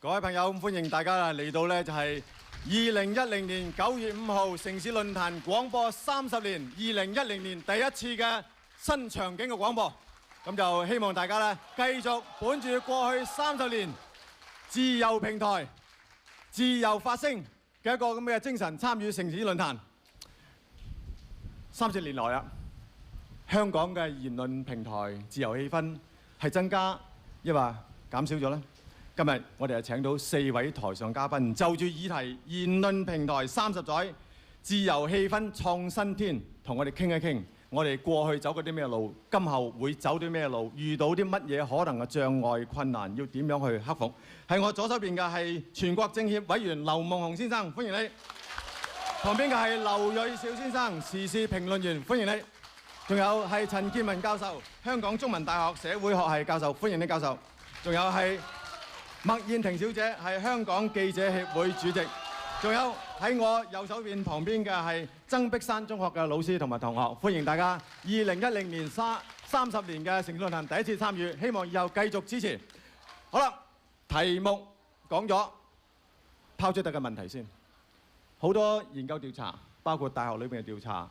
各位朋友，歡迎大家嚟到呢就係2010年9月5號城市論壇廣播30年，2010年第一次嘅新場景嘅廣播。咁就希望大家呢繼續本住過去30年自由平台、自由發聲嘅一個咁嘅精神參與城市論壇。30年來啦，香港嘅言論平台自由氣氛係增加抑或減少咗呢？今日我哋係請到4位台上嘉賓，就住議題言論平台30載自由氣氛創新天，同我哋傾一傾，我哋過去走過啲咩路，今後會走啲咩路，遇到啲乜嘢可能嘅障礙困難，要點樣去克服？喺我左手邊嘅係全國政協委員劉夢熊先生，歡迎你；旁邊嘅係劉銳紹先生，時事評論員，歡迎你；仲有係陳健民教授，香港中文大學社會學系教授，歡迎你教授；仲有係麥燕庭小姐，係香港記者協會主席。仲有喺我右手邊旁邊嘅係曾璧山中學嘅老師同埋同學，歡迎大家。2010年30年嘅城市論壇第一次參與，希望以後繼續支持。好啦，題目講咗，拋出第一個問題先。好多研究調查，包括大學裏邊嘅調查，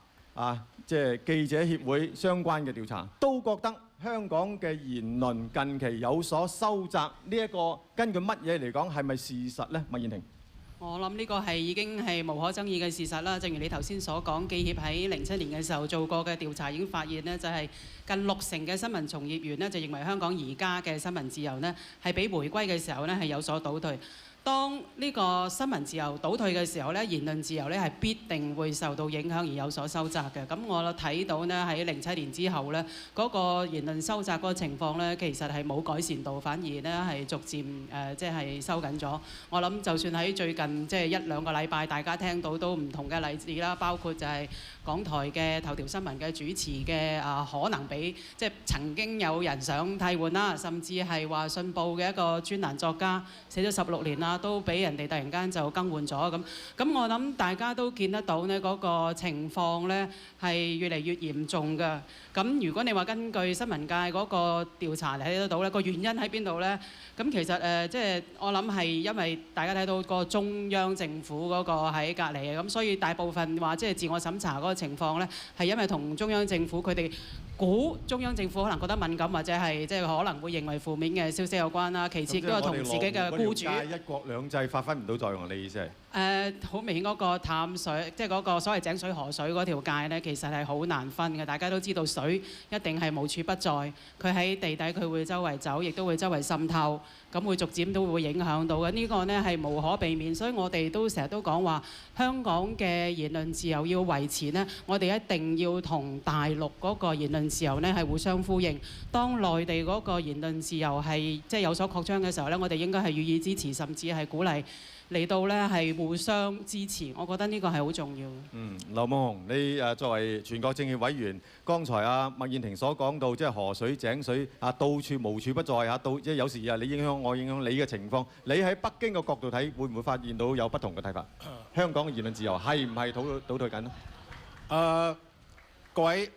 即係記者協會相關嘅調查，都覺得香港嘅言論近期有所收窄。呢一個根據乜嘢嚟講係咪事實呢？麥燕庭。我諗呢個係已經係無可爭議嘅事實啦。正如你頭先所講，記協喺07年嘅時候做過嘅調查已經發現呢，就係近60%嘅新聞從業員呢，就認為香港而家嘅新聞自由呢，係比回歸嘅時候呢係有所倒退。當呢個新聞自由倒退嘅時候呢，言論自由呢係必定會受到影響而有所收窄嘅。咁我睇到呢喺07年之後呢，嗰個言論收窄嗰個情況呢，其實係冇改善到，反而呢係逐漸即係收緊咗。我諗就算喺最近即係1-2個禮拜，大家聽到都唔同嘅例子啦，包括就係港台嘅頭條新聞嘅主持嘅可能俾即係曾經有人想替換啦，甚至係話信報嘅一個專欄作家寫咗16年啦，都俾人哋突然間就更換咗咁。咁我諗大家都見得到呢嗰個情況呢係越嚟越嚴重嘅。咁如果你話根據新聞界嗰個調查嚟睇得到呢個原因喺邊度呢？咁其實即係我諗係因為大家睇到個中央政府嗰個喺隔離嘅，咁所以大部分話即係自我審查嗰個情況呢，係因為同中央政府佢哋估中央政府可能覺得敏感或者係即係可能會認為負面嘅消息有關啦。其次都係同自己嘅僱主一國兩制發揮唔到作用，你意思係？好明顯嗰個淡水，即係嗰個所謂井水河水嗰條界呢，其實係好難分嘅。大家都知道水一定係無處不在，佢喺地底佢會周圍走，亦都會周圍滲透，咁會逐漸都會影響到嘅。呢個呢係無可避免，所以我哋都成日都講話香港嘅言論自由要維持呢，我哋一定要同大陸嗰個言論自由呢係互相呼應。當內地嗰個言論自由係即係有所擴張嘅時候呢，我哋應該係予以支持，甚至係鼓勵嚟到呢係互相支持。我覺得呢個係好重要。劉夢熊，你作為全國政協委員，剛才麥燕庭所講到即係河水井水到處無處不在即係有時你影響我影響你嘅情況，你喺北京嘅角度睇，會唔會發現到有不同嘅睇法？香港嘅言論自由係唔係倒退緊呢？各位，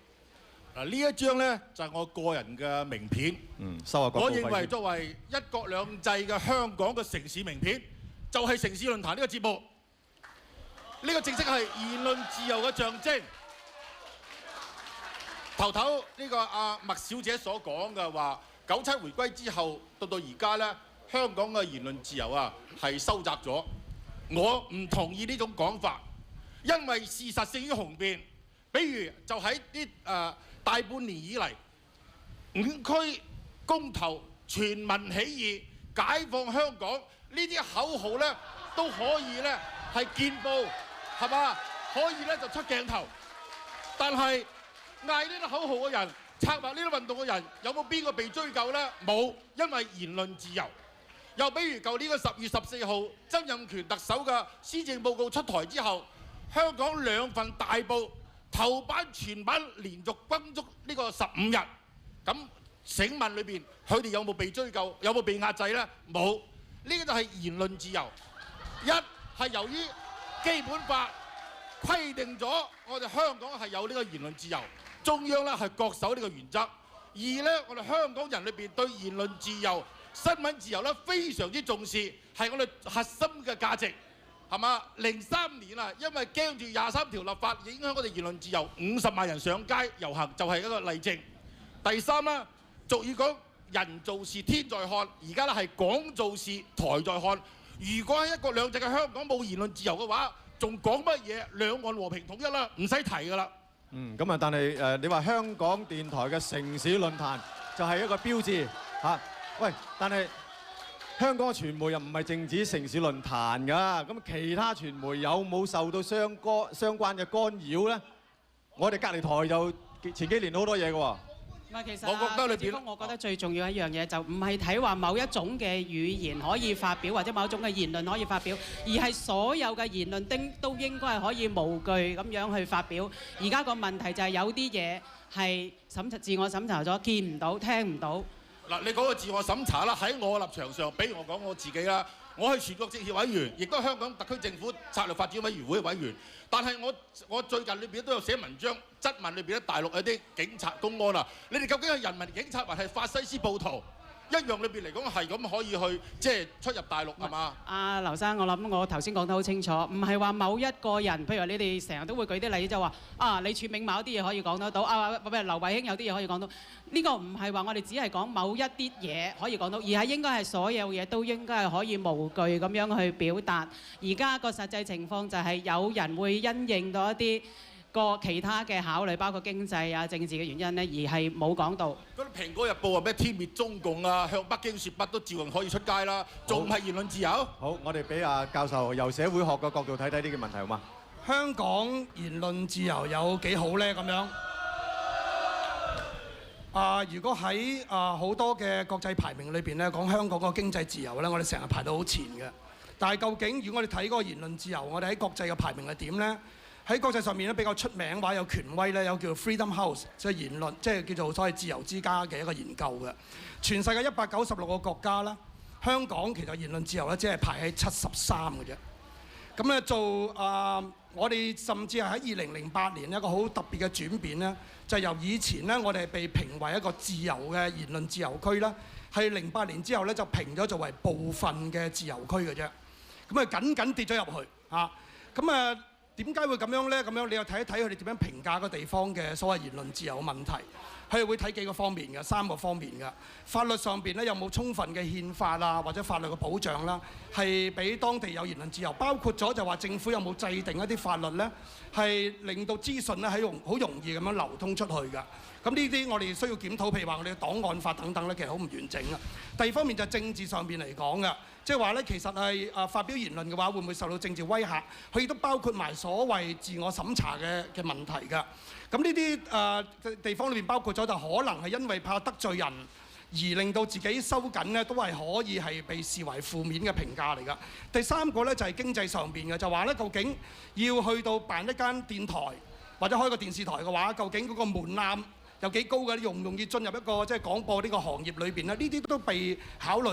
呢一張呢就係我個人嘅名片。收下我認為作為一國兩制嘅香港嘅城市名片，就係城市論壇呢個節目。呢個正式係言論自由嘅象徵。頭呢個麥小姐所講嘅話，97回歸之後到而家呢，香港嘅言論自由係收窄咗。我唔同意呢種講法，因為事實勝於雄辯。比如就喺大半年以嚟，5區公投、全民起義、解放香港呢啲口號呢，都可以呢係見報，係嘛？可以呢就出鏡頭。但係嗌呢啲口號嘅人、策劃呢啲運動嘅人，有冇邊個被追究呢？冇，因為言論自由。又比如舊年嘅10月14號，曾蔭權特首嘅施政報告出台之後，香港2份大報頭版全版連續轟足呢個15日。咁請問裏邊佢哋有冇被追究？有冇被壓制呢？冇。呢個就係言論自由。一係由於基本法規定咗我哋香港係有呢個言論自由，中央呢係恪守呢個原則。二呢，我哋香港人裏邊對言論自由新聞自由咧非常之重視，係我哋核心嘅價值，係嘛？03年啊，因為驚住23條立法影響我哋言論自由，50萬人上街遊行就係一個例證。第三啦，俗語講人做事天在看，而家咧係港做事台在看。如果喺一國兩制嘅香港冇言論自由嘅話，仲講乜嘢兩岸和平統一啦？唔使提㗎啦。咁啊，但係你話香港電台嘅城市論壇就係一個標誌嚇。喂，但係香港嘅傳媒又唔係淨止城市論壇㗎，咁其他傳媒有冇受到相關嘅干擾咧？我哋隔離台就前幾年好多嘢㗎喎。唔係，其實我覺得裏邊，我覺得最重要一樣嘢就唔係睇話某一種嘅語言可以發表，或者某一種嘅言論可以發表，而係所有嘅言論都應該係可以無懼咁樣去發表。而家個問題就係有啲嘢係自我審查咗，見唔到、聽唔到。嗱，你講個自我審查啦，喺我嘅立場上，比如我講我自己啦，我係全國政協委員，亦都係香港特區政府策略發展委員會嘅委員。但係我最近裏邊都有寫文章質問裏邊咧大陸有啲警察公安啊，你哋究竟係人民警察還係法西斯暴徒？一樣裏邊嚟講係咁可以去即係出入大陸係嘛？阿劉生，我諗我頭先講得好清楚，唔係話某一個人，譬如你哋成日都會舉啲例子，就話李柱銘某啲嘢可以講得到，譬如劉慧卿有啲嘢可以講到。呢個唔係話我哋只係講某一啲嘢可以講到，而係應該係所有嘢都應該係可以無懼咁樣去表達。而家個實際情況就係有人會因應到一啲其他嘅考慮，包括經濟啊、政治嘅原因咧，而係冇講到。嗰啲《蘋果日報》話咩天滅中共啊，向北京説不都照樣可以出街啦，仲唔係言論自由？好，我哋俾阿教授由社會學嘅角度睇睇呢個問題好嗎？香港言論自由有幾好呢？咁樣如果喺好多嘅國際排名裏邊咧，講香港個經濟自由咧，我哋成日排到好前嘅。但係究竟如果我哋睇嗰個言論自由，我哋喺國際嘅排名係點呢？喺國際上面咧比較出名話有權威咧，有叫做 Freedom House， 即係言論，即係叫做所謂自由之家嘅一個研究嘅。全世界196個國家啦，香港其實言論自由咧只係排喺73嘅啫。咁咧我哋甚至係喺2008年一個好特別嘅轉變咧，就係由以前咧我哋係被評為一個自由嘅言論自由區啦，係08年之後咧就評咗作為部分嘅自由區嘅啫。咁緊跌咗入去嚇。咁點解會咁樣呢？咁樣你又睇一睇佢哋點樣評價個地方嘅所謂言論自由嘅問題。佢哋會睇幾個方面嘅，3個方面嘅。法律上邊咧有冇充分嘅憲法啊，或者法律嘅保障啦，係俾當地有言論自由。包括咗就話政府有冇制定一啲法律呢，係令到資訊咧喺好容易咁樣流通出去㗎。咁呢啲我哋需要檢討，譬如話我哋嘅檔案法等等咧，其實好唔完整啊。第二方面就係政治上邊嚟講嘅，即係話咧，其實係發表言論嘅話，會唔會受到政治威嚇？佢亦都包括埋所謂自我審查嘅問題㗎。咁呢啲地方裏邊包括咗，就可能係因為怕得罪人而令到自己收緊咧，都係可以係被視為負面嘅評價嚟㗎。第三個咧就係經濟上邊嘅，就話咧究竟要去到辦一間電台或者開個電視台嘅話，究竟嗰個門檻有幾高嘅？容唔容易進入一個即係廣播呢個行業裏邊咧？呢啲都被考慮。